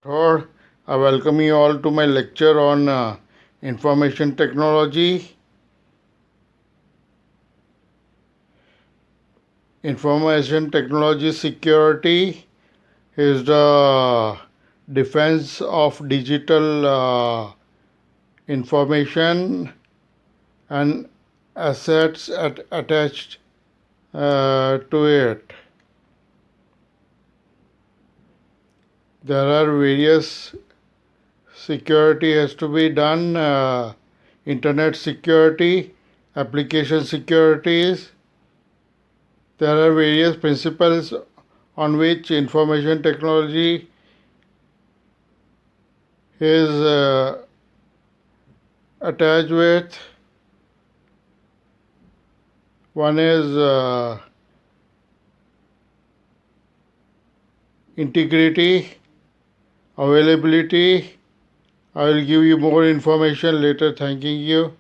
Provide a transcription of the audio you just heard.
Third, I welcome you all to my lecture on information technology. Information technology security is the defense of digital information and assets attached to it. There are various security has to be done, internet security, application securities. There are various principles on which information technology is attached with. One is integrity, availability. I will give you more information later. Thanking you.